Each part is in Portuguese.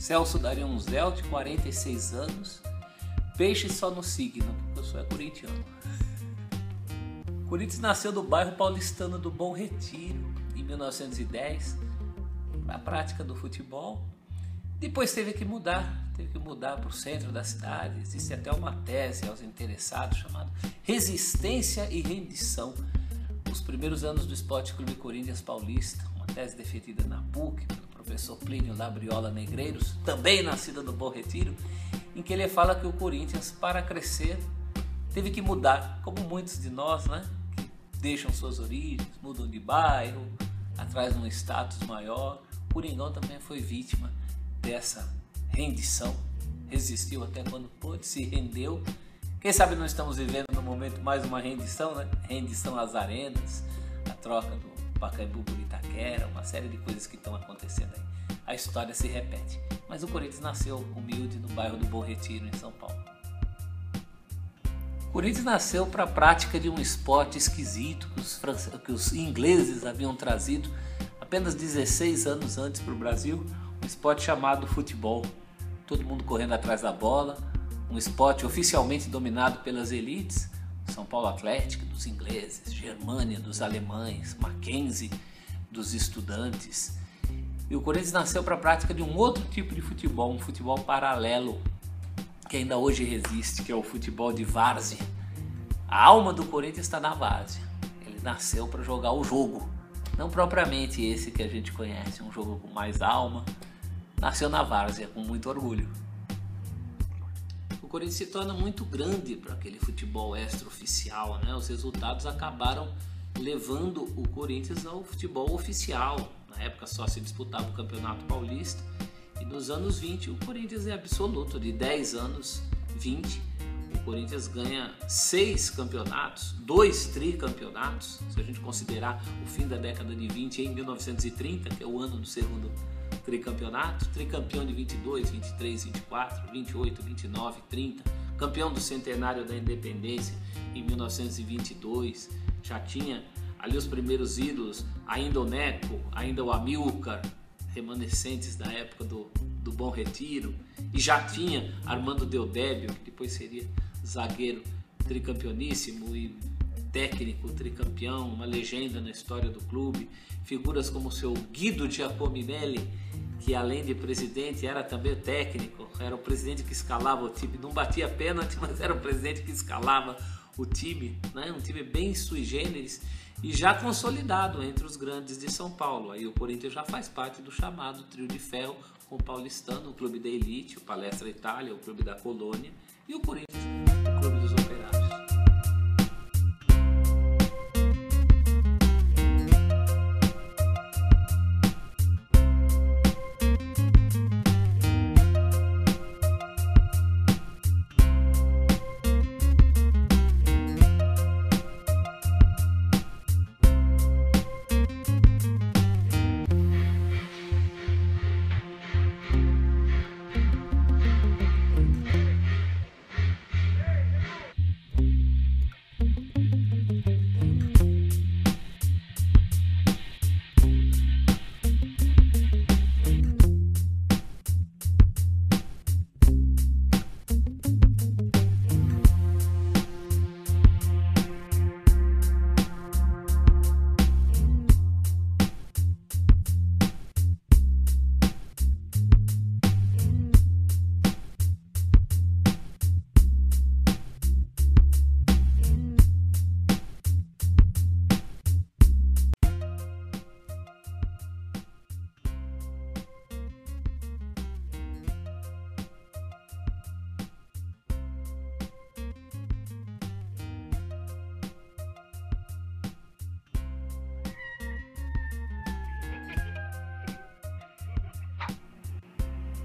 Celso Dariunzel, de 46 anos. Peixe só no signo, porque eu sou corintiano. Corinthians nasceu do bairro paulistano do Bom Retiro, em 1910, para a prática do futebol. Depois teve que mudar para o centro da cidade. Existe até uma tese aos interessados chamada Resistência e Rendição, os primeiros anos do Esporte Clube Corinthians Paulista, uma tese defendida na PUC pelo professor Plínio Labriola Negreiros, também nascido no Bom Retiro, em que ele fala que o Corinthians, para crescer, teve que mudar, como muitos de nós, né, que deixam suas origens, mudam de bairro, atrás de um status maior. O Coringão também foi vítima dessa rendição, resistiu até quando pôde, se rendeu. Quem sabe não estamos vivendo no momento mais uma rendição, né? Rendição às arenas, a troca do Pacaembu por Itaquera, uma série de coisas que estão acontecendo aí. A história se repete, mas o Corinthians nasceu humilde no bairro do Bom Retiro, em São Paulo. O Corinthians nasceu para a prática de um esporte esquisito que os ingleses haviam trazido apenas 16 anos antes para o Brasil, um esporte chamado futebol. Todo mundo correndo atrás da bola, um esporte oficialmente dominado pelas elites, São Paulo Atlético dos ingleses, Germânia dos alemães, Mackenzie dos estudantes. E o Corinthians nasceu para a prática de um outro tipo de futebol, um futebol paralelo, que ainda hoje resiste, que é o futebol de várzea. A alma do Corinthians está na várzea. Ele nasceu para jogar o jogo, não propriamente esse que a gente conhece, um jogo com mais alma. Nasceu na várzea, com muito orgulho. O Corinthians se torna muito grande para aquele futebol extraoficial, né? Os resultados acabaram levando o Corinthians ao futebol oficial. Na época só se disputava o Campeonato Paulista. E nos anos 20 o Corinthians é absoluto. De 10 anos, 20, o Corinthians ganha 6 campeonatos, 2 tricampeonatos. Se a gente considerar o fim da década de 20 em 1930, que é o ano do segundo tricampeonato, tricampeão de 22, 23, 24, 28, 29, 30, campeão do centenário da independência em 1922, já tinha ali os primeiros ídolos, ainda o Neco, ainda o Amilcar, remanescentes da época do Bom Retiro, e já tinha Armando Deodébio, que depois seria zagueiro tricampeoníssimo e técnico tricampeão, uma legenda na história do clube, figuras como o seu Guido Giacominelli, que além de presidente era também técnico, era o presidente que escalava o time, não batia pênalti, mas era o presidente que escalava o time, né? Um time bem sui generis e já consolidado entre os grandes de São Paulo. Aí o Corinthians já faz parte do chamado trio de ferro, com o paulistano, o clube da elite, o Palestra Itália, o clube da colônia, e o Corinthians, o clube dos operários.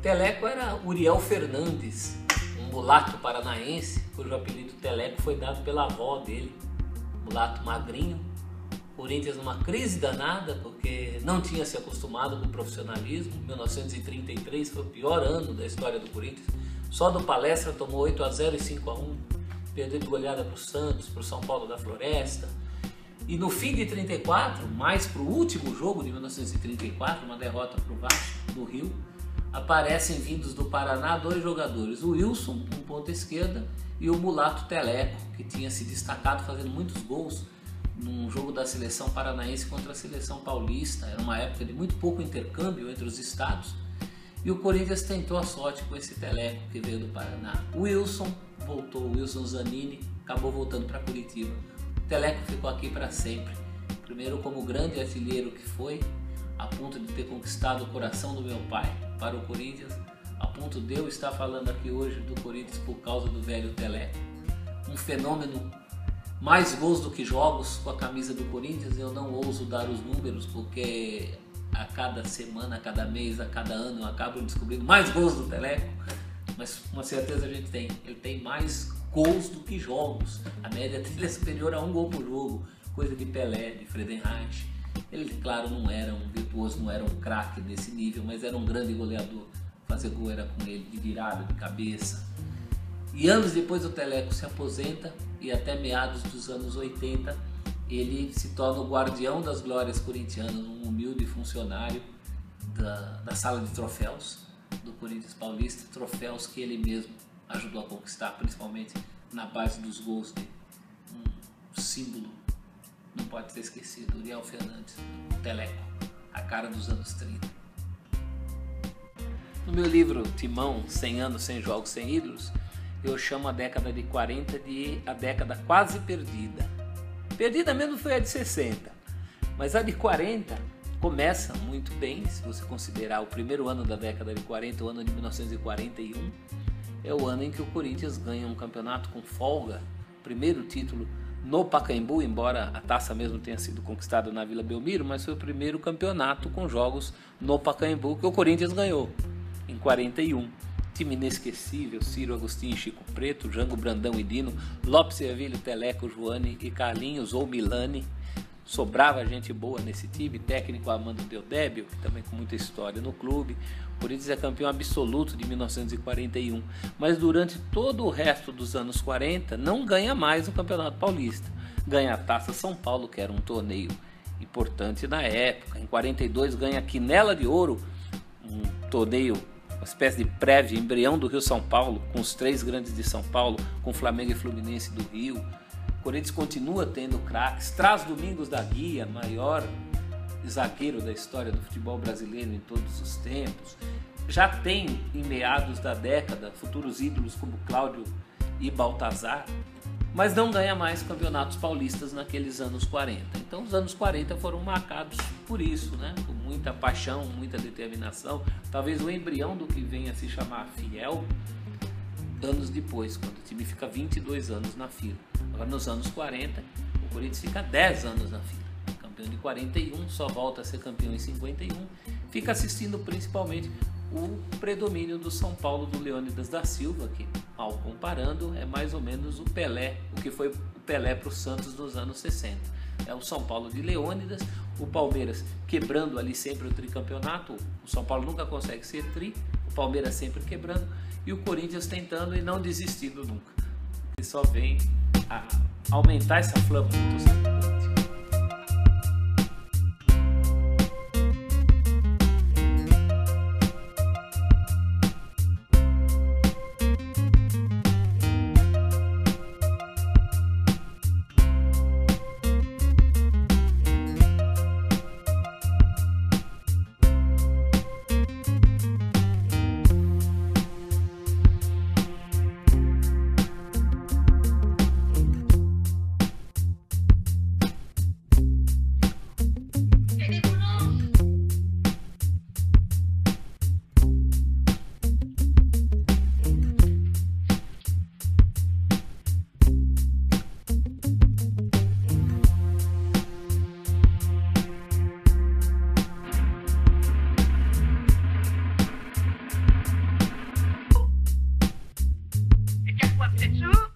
Teleco era Uriel Fernandes, um mulato paranaense, cujo apelido Teleco foi dado pela avó dele, mulato magrinho. Corinthians numa crise danada, porque não tinha se acostumado com o profissionalismo. 1933 foi o pior ano da história do Corinthians. Só do Palestra tomou 8-0 e 5-1, perdeu de goleada para o Santos, para o São Paulo da Floresta. E no fim de 34, mais para o último jogo de 1934, uma derrota para o Vasco, no Rio, aparecem vindos do Paraná 2 jogadores, o Wilson, um ponta esquerda, e o mulato Teleco, que tinha se destacado fazendo muitos gols num jogo da seleção paranaense contra a seleção paulista. Era uma época de muito pouco intercâmbio entre os estados, e o Corinthians tentou a sorte com esse Teleco que veio do Paraná. O Wilson voltou, o Wilson Zanini acabou voltando para Curitiba. O Teleco ficou aqui para sempre, primeiro como grande artilheiro que foi, a ponto de ter conquistado o coração do meu pai para o Corinthians, a ponto de eu estar falando aqui hoje do Corinthians por causa do velho Teleco. Um fenômeno, mais gols do que jogos com a camisa do Corinthians. Eu não ouso dar os números porque a cada semana, a cada mês, a cada ano eu acabo descobrindo mais gols do Teleco, mas uma certeza a gente tem, ele tem mais gols do que jogos. A média dele é superior a 1 gol por jogo, coisa de Pelé, de Friedenreich. Ele, claro, não era um virtuoso, não era um craque desse nível, mas era um grande goleador. Fazer gol era com ele, de virada, de cabeça. E anos depois o Teleco se aposenta e até meados dos anos 80 ele se torna o guardião das glórias corintianas, um humilde funcionário da sala de troféus do Corinthians Paulista, troféus que ele mesmo ajudou a conquistar, principalmente na base dos gols dele. Um símbolo, não pode ser esquecido, Uriel Fernandes, o Teleco, a cara dos anos 30. No meu livro Timão, 100 anos, 100 jogos, 100 ídolos, eu chamo a década de 40 de a década quase perdida. Perdida mesmo foi a de 60, mas a de 40 começa muito bem, se você considerar o primeiro ano da década de 40, o ano de 1941, é o ano em que o Corinthians ganha um campeonato com folga, primeiro título no Pacaembu, embora a taça mesmo tenha sido conquistada na Vila Belmiro, mas foi o primeiro campeonato com jogos no Pacaembu que o Corinthians ganhou em 41. Time inesquecível, Ciro Agostinho e Chico Preto, Jango Brandão e Dino, Lopes Servilho, Teleco, Joane e Carlinhos ou Milani. Sobrava gente boa nesse time, técnico Armando Deodébio, que também com muita história no clube. O Corinthians é campeão absoluto de 1941, mas durante todo o resto dos anos 40 não ganha mais o Campeonato Paulista. Ganha a Taça São Paulo, que era um torneio importante na época. Em 42 ganha a Quinela de Ouro, um torneio, uma espécie de prévia, embrião do Rio São Paulo, com os 3 grandes de São Paulo, com Flamengo e Fluminense do Rio. O Corinthians continua tendo craques, traz Domingos da Guia, maior zagueiro da história do futebol brasileiro em todos os tempos. Já tem, em meados da década, futuros ídolos como Cláudio e Baltazar, mas não ganha mais campeonatos paulistas naqueles anos 40. Então os anos 40 foram marcados por isso, né? Com muita paixão, muita determinação, talvez o embrião do que venha a se chamar Fiel, anos depois, quando o time fica 22 anos na fila. Agora nos anos 40, o Corinthians fica 10 anos na fila. Campeão de 41, só volta a ser campeão em 51. Fica assistindo principalmente o predomínio do São Paulo do Leônidas da Silva, que, mal comparando, é mais ou menos o Pelé, o que foi o Pelé para o Santos nos anos 60. É o São Paulo de Leônidas, o Palmeiras quebrando ali sempre o tricampeonato, o São Paulo nunca consegue ser tri, o Palmeiras sempre quebrando, e o Corinthians tentando e não desistindo nunca. E só vem a aumentar essa flama do torcedor. C'est tout.